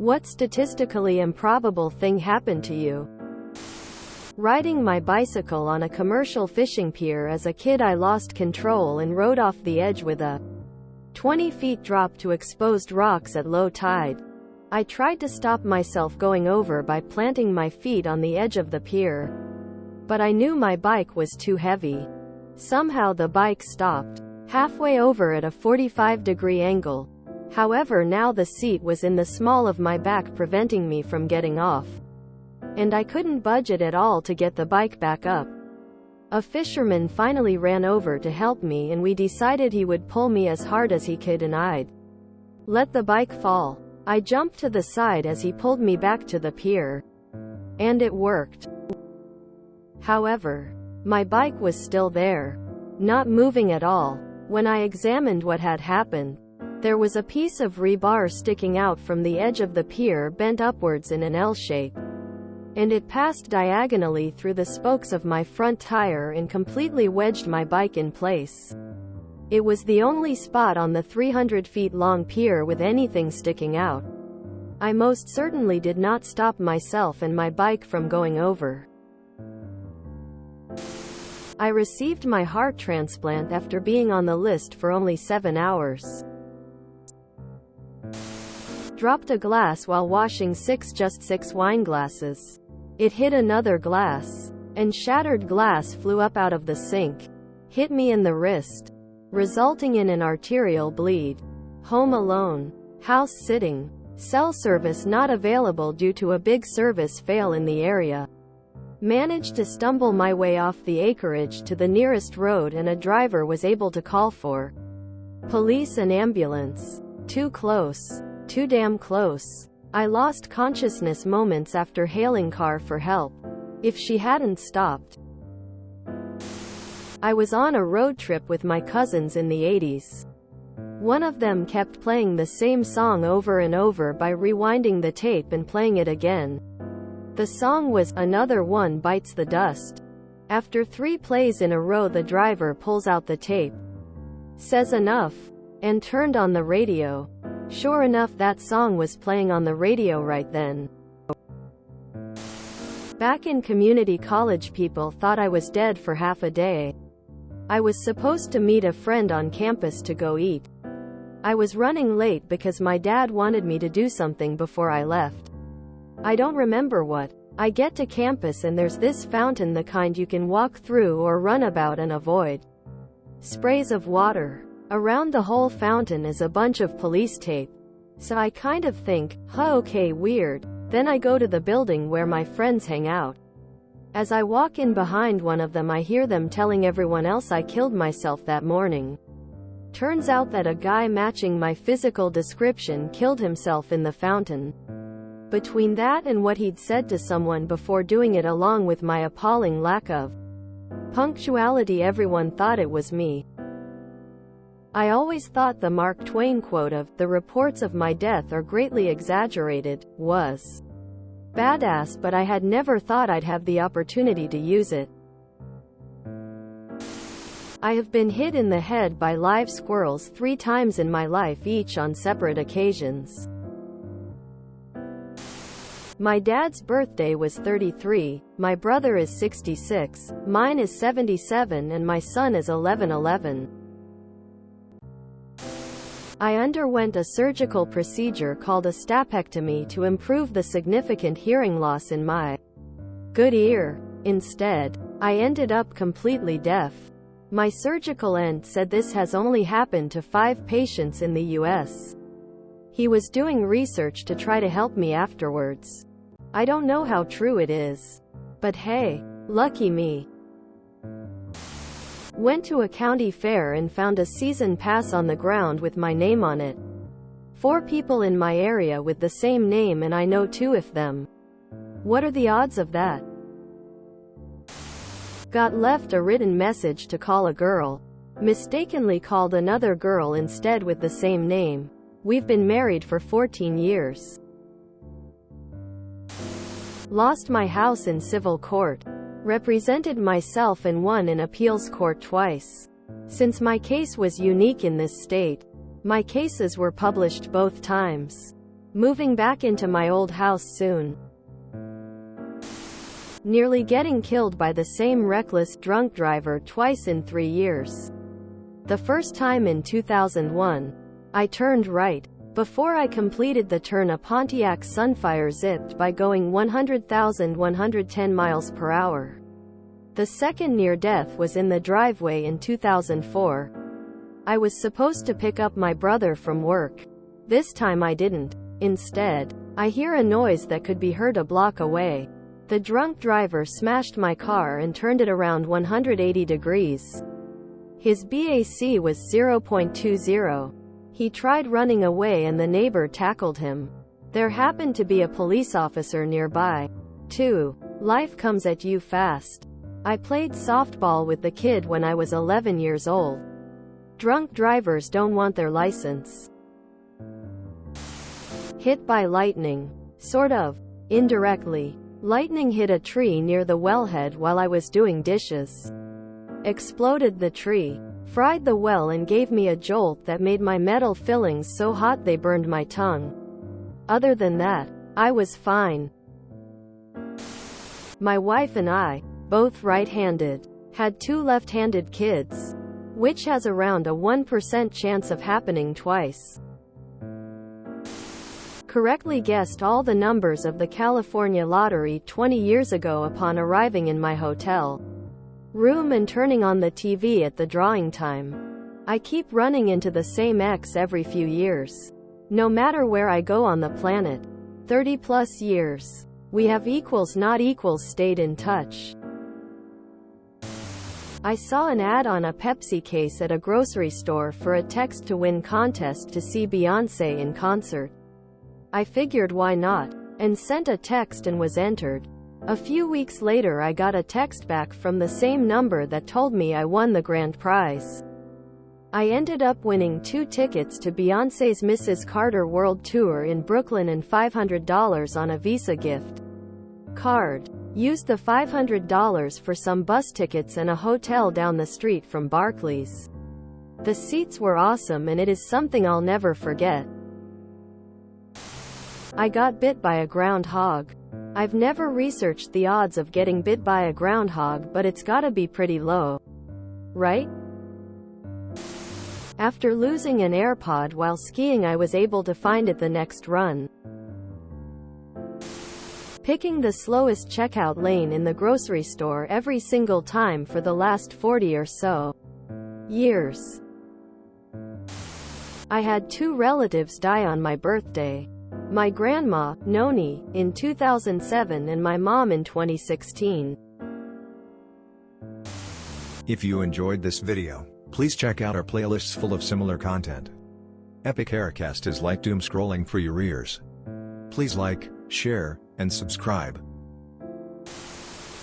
What statistically improbable thing happened to you? Riding my bicycle on a commercial fishing pier as a kid, I lost control and rode off the edge with a 20 feet drop to exposed rocks at low tide. I tried to stop myself going over by planting my feet on the edge of the pier, but I knew my bike was too heavy. Somehow the bike stopped halfway over at a 45-degree angle. However, now the seat was in the small of my back, preventing me from getting off, and I couldn't budge it at all to get the bike back up. A fisherman finally ran over to help me, and we decided he would pull me as hard as he could and I'd let the bike fall. I jumped to the side as he pulled me back to the pier, and it worked. However, my bike was still there, not moving at all. When I examined what had happened, there was a piece of rebar sticking out from the edge of the pier, bent upwards in an L shape, and it passed diagonally through the spokes of my front tire and completely wedged my bike in place. It was the only spot on the 300 feet long pier with anything sticking out. I most certainly did not stop myself and my bike from going over. I received my heart transplant after being on the list for only 7 hours. Dropped a glass while washing just six wine glasses. It hit another glass, and shattered glass flew up out of the sink, hit me in the wrist, resulting in an arterial bleed. Home alone. House sitting. Cell service not available due to a big service fail in the area. Managed to stumble my way off the acreage to the nearest road, and a driver was able to call for police and ambulance. Too close. Too damn close. I lost consciousness moments after hailing car for help. If she hadn't stopped. I was on a road trip with my cousins in the 80s. One of them kept playing the same song over and over by rewinding the tape and playing it again. The song was "Another One Bites the Dust." After 3 plays in a row, the driver pulls out the tape, says enough, and turned on the radio. Sure enough, that song was playing on the radio right then. Back in community college, people thought I was dead for half a day. I was supposed to meet a friend on campus to go eat. I was running late because my dad wanted me to do something before I left. I don't remember what. I get to campus and there's this fountain, the kind you can walk through or run about and avoid. Sprays of water. Around the whole fountain is a bunch of police tape. So I kind of think, huh, okay, weird. Then I go to the building where my friends hang out. As I walk in behind one of them, I hear them telling everyone else I killed myself that morning. Turns out that a guy matching my physical description killed himself in the fountain. Between that and what he'd said to someone before doing it, along with my appalling lack of punctuality, everyone thought it was me. I always thought the Mark Twain quote of "the reports of my death are greatly exaggerated" was badass, but I had never thought I'd have the opportunity to use it. I have been hit in the head by live squirrels 3 times in my life, each on separate occasions. My dad's birthday was 33, my brother is 66, mine is 77, and my son is 11. I underwent a surgical procedure called a stapectomy to improve the significant hearing loss in my good ear. Instead, I ended up completely deaf. My surgical aunt said this has only happened to 5 patients in the US. He was doing research to try to help me afterwards. I don't know how true it is. But hey, lucky me. Went to a county fair and found a season pass on the ground with my name on it. 4 people in my area with the same name, and I know 2 of them. What are the odds of that? Got left a written message to call a girl. Mistakenly called another girl instead with the same name. We've been married for 14 years. Lost my house in civil court. Represented myself and won in appeals court twice. Since my case was unique in this state, my cases were published both times. Moving back into my old house soon. Nearly getting killed by the same reckless, drunk driver twice in 3 years. The first time in 2001. I turned right. Before I completed the turn, a Pontiac Sunfire zipped by going 100,110 miles per hour. The second near-death was in the driveway in 2004. I was supposed to pick up my brother from work. This time I didn't. Instead, I hear a noise that could be heard a block away. The drunk driver smashed my car and turned it around 180 degrees. His BAC was 0.20. He tried running away and the neighbor tackled him. There happened to be a police officer nearby. 2. Life comes at you fast. I played softball with the kid when I was 11 years old. Drunk drivers don't want their license. Hit by lightning. Sort of. Indirectly. Lightning hit a tree near the wellhead while I was doing dishes. Exploded the tree. Fried the well and gave me a jolt that made my metal fillings so hot they burned my tongue. Other than that, I was fine. My wife and I, both right-handed, had 2 left-handed kids, which has around a 1% chance of happening twice. Correctly guessed all the numbers of the California lottery 20 years ago upon arriving in my hotel room and turning on the TV at the drawing time. I keep running into the same ex every few years. No matter where I go on the planet. 30 plus years. We have equals not equals stayed in touch. I saw an ad on a Pepsi case at a grocery store for a text to win contest to see Beyoncé in concert. I figured why not, and sent a text and was entered. A few weeks later I got a text back from the same number that told me I won the grand prize. I ended up winning 2 tickets to Beyoncé's Mrs. Carter World Tour in Brooklyn and $500 on a Visa gift card. Used the $500 for some bus tickets and a hotel down the street from Barclays. The seats were awesome and it is something I'll never forget. I got bit by a groundhog. I've never researched the odds of getting bit by a groundhog, but it's gotta be pretty low. Right? After losing an AirPod while skiing, I was able to find it the next run. Picking the slowest checkout lane in the grocery store every single time for the last 40 or so years. I had 2 relatives die on my birthday. My grandma, Noni, in 2007 and my mom in 2016. If you enjoyed this video, please check out our playlists full of similar content. Epic Aircast is like doom scrolling for your ears. Please like, share, and subscribe.